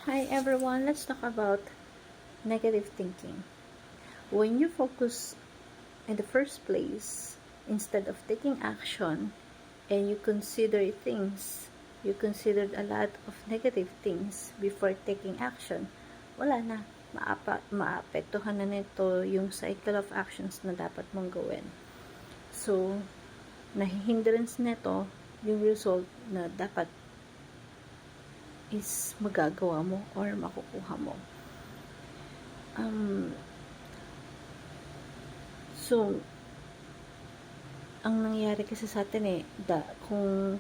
Hi everyone, let's talk about negative thinking. When you focus in the first place, instead of taking action, and you considered a lot of negative things before taking action, wala na. Maapektuhan na nito yung cycle of actions na dapat mong gawin. So, nahihindrance nito yung result na dapat is magagawa mo or makukuha mo. So, ang nangyayari kasi sa atin kung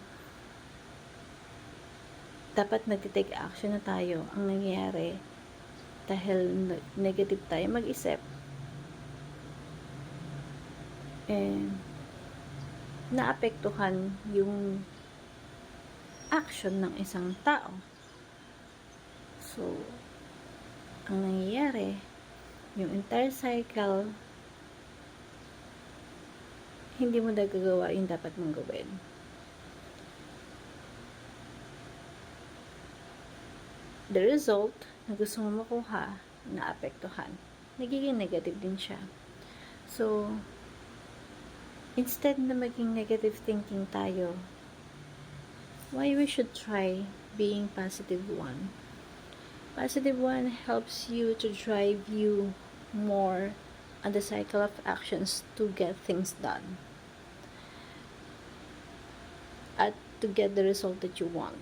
dapat nag-take action na tayo, ang nangyayari, dahil negative tayo mag-isip, naapektuhan yung action ng isang tao. So, ang nangyayari, yung entire cycle, hindi mo nagagawa yung dapat mong gawin. The result na gusto mo makuha, naapektuhan. Nagiging negative din siya. So, instead na maging negative thinking tayo, why we should try being positive one. Positive one helps you to drive you more on the cycle of actions to get things done at to get the result that you want.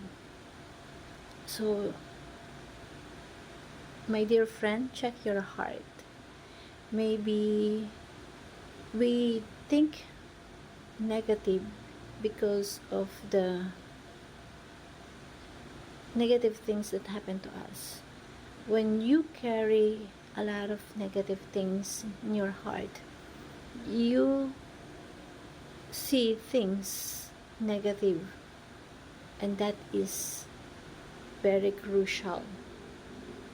So, my dear friend, check your heart. Maybe we think negative because of the negative things that happen to us. When you carry a lot of negative things in your heart, you see things negative, and that is very crucial,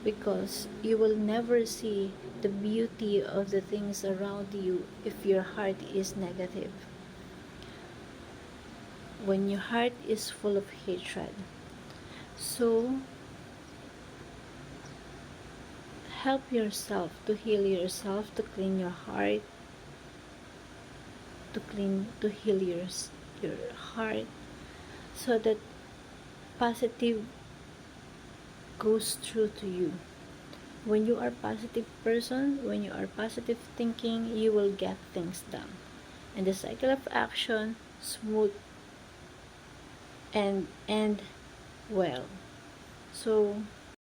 because you will never see the beauty of the things around you if your heart is negative. When your heart is full of hatred. So, help yourself to heal yourself, to clean your heart, to heal your heart, so that positive goes through to you. When you are positive person, when you are positive thinking, you will get things done. And the cycle of action smooth and end well. So,